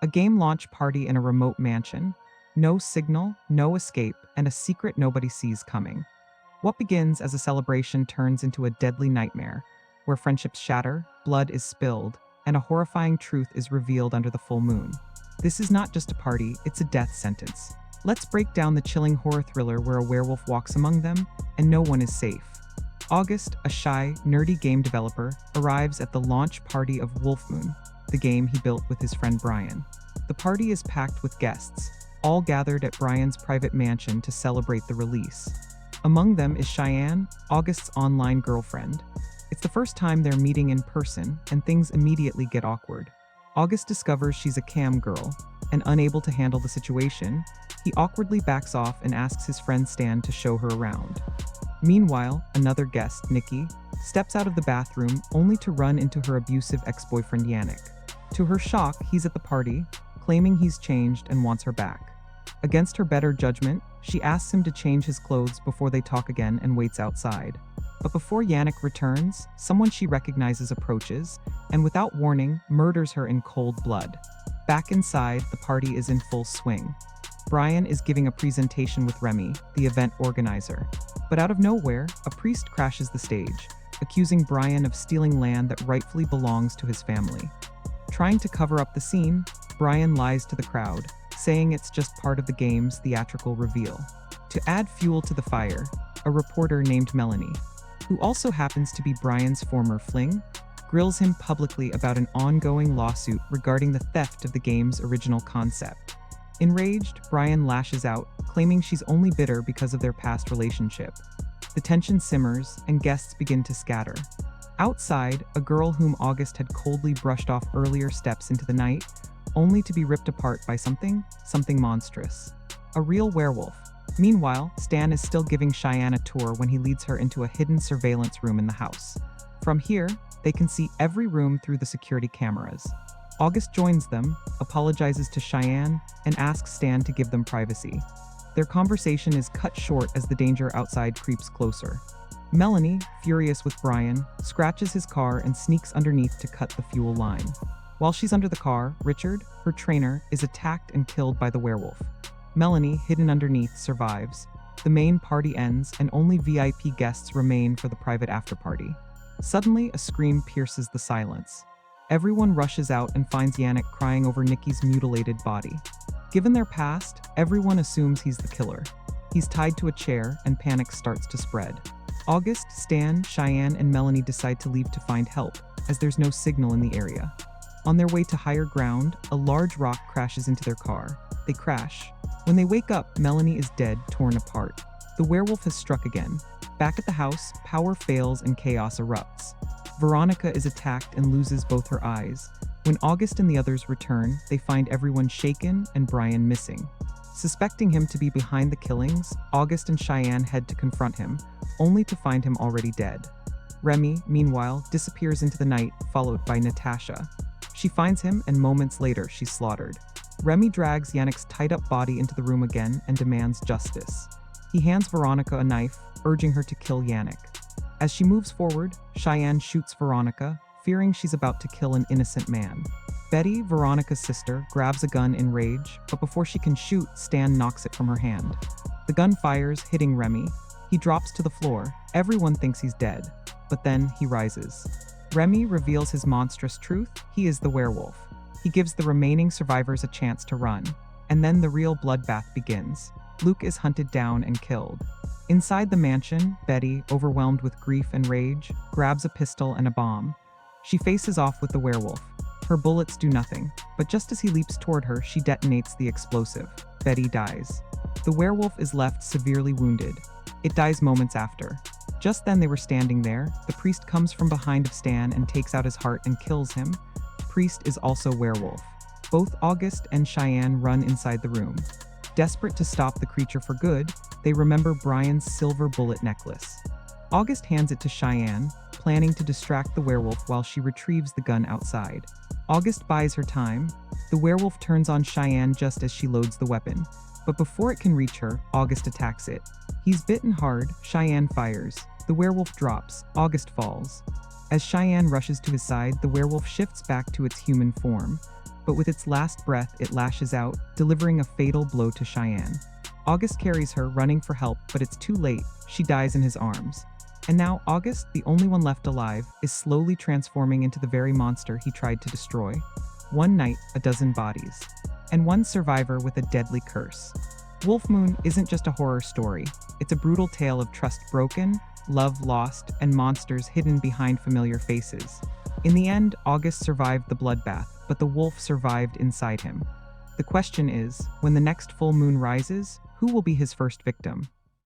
A game launch party in a remote mansion. No signal, no escape, and a secret nobody sees coming. What begins as a celebration turns into a deadly nightmare, where friendships shatter, blood is spilled, and a horrifying truth is revealed under the full moon. This is not just a party, it's a death sentence. Let's break down the chilling horror thriller where a werewolf walks among them, and no one is safe. August, a shy, nerdy game developer, arrives at the launch party of Wolfmoon, the game he built with his friend Brian. The party is packed with guests, all gathered at Brian's private mansion to celebrate the release. Among them is Cheyenne, August's online girlfriend. It's the first time they're meeting in person, and things immediately get awkward. August discovers she's a cam girl, and unable to handle the situation, he awkwardly backs off and asks his friend Stan to show her around. Meanwhile, another guest, Nikki, steps out of the bathroom only to run into her abusive ex-boyfriend Yannick. To her shock, he's at the party, claiming he's changed and wants her back. Against her better judgment, she asks him to change his clothes before they talk again and waits outside. But before Yannick returns, someone she recognizes approaches, and without warning, murders her in cold blood. Back inside, the party is in full swing. Brian is giving a presentation with Remy, the event organizer. But out of nowhere, a priest crashes the stage, accusing Brian of stealing land that rightfully belongs to his family. Trying to cover up the scene, Brian lies to the crowd, saying it's just part of the game's theatrical reveal. To add fuel to the fire, a reporter named Melanie, who also happens to be Brian's former fling, grills him publicly about an ongoing lawsuit regarding the theft of the game's original concept. Enraged, Brian lashes out, claiming she's only bitter because of their past relationship. The tension simmers, and guests begin to scatter. Outside, a girl whom August had coldly brushed off earlier steps into the night, only to be ripped apart by something monstrous. A real werewolf. Meanwhile, Stan is still giving Cheyenne a tour when he leads her into a hidden surveillance room in the house. From here, they can see every room through the security cameras. August joins them, apologizes to Cheyenne, and asks Stan to give them privacy. Their conversation is cut short as the danger outside creeps closer. Melanie, furious with Brian, scratches his car and sneaks underneath to cut the fuel line. While she's under the car, Richard, her trainer, is attacked and killed by the werewolf. Melanie, hidden underneath, survives. The main party ends and only VIP guests remain for the private after-party. Suddenly, a scream pierces the silence. Everyone rushes out and finds Yannick crying over Nikki's mutilated body. Given their past, everyone assumes he's the killer. He's tied to a chair, and panic starts to spread. August, Stan, Cheyenne, and Melanie decide to leave to find help, as there's no signal in the area. On their way to higher ground, a large rock crashes into their car. They crash. When they wake up, Melanie is dead, torn apart. The werewolf has struck again. Back at the house, power fails and chaos erupts. Veronica is attacked and loses both her eyes. When August and the others return, they find everyone shaken and Brian missing. Suspecting him to be behind the killings, August and Cheyenne head to confront him, only to find him already dead. Remy, meanwhile, disappears into the night, followed by Natasha. She finds him, and moments later, she's slaughtered. Remy drags Yannick's tied-up body into the room again and demands justice. He hands Veronica a knife, urging her to kill Yannick. As she moves forward, Cheyenne shoots Veronica, fearing she's about to kill an innocent man. Betty, Veronica's sister, grabs a gun in rage, but before she can shoot, Stan knocks it from her hand. The gun fires, hitting Remy. He drops to the floor. Everyone thinks he's dead, but then he rises. Remy reveals his monstrous truth: he is the werewolf. He gives the remaining survivors a chance to run, and then the real bloodbath begins. Luke is hunted down and killed. Inside the mansion, Betty, overwhelmed with grief and rage, grabs a pistol and a bomb. She faces off with the werewolf. Her bullets do nothing, but just as he leaps toward her, she detonates the explosive. Betty dies. The werewolf is left severely wounded. It dies moments after. Just then they were standing there. The priest comes from behind of Stan and takes out his heart and kills him. Priest is also werewolf. Both August and Cheyenne run inside the room. Desperate to stop the creature for good, they remember Brian's silver bullet necklace. August hands it to Cheyenne, planning to distract the werewolf while she retrieves the gun outside. August buys her time. The werewolf turns on Cheyenne just as she loads the weapon. But before it can reach her, August attacks it. He's bitten hard. Cheyenne fires. The werewolf drops. August falls. As Cheyenne rushes to his side, the werewolf shifts back to its human form. but with its last breath, it lashes out, delivering a fatal blow to Cheyenne. August carries her, running for help, but it's too late. She dies in his arms. And now August, the only one left alive, is slowly transforming into the very monster he tried to destroy. One night, a dozen bodies. And one survivor with a deadly curse. Wolfmoon isn't just a horror story. It's a brutal tale of trust broken, love lost, and monsters hidden behind familiar faces. In the end, August survived the bloodbath, but the wolf survived inside him. The question is, when the next full moon rises, who will be his first victim?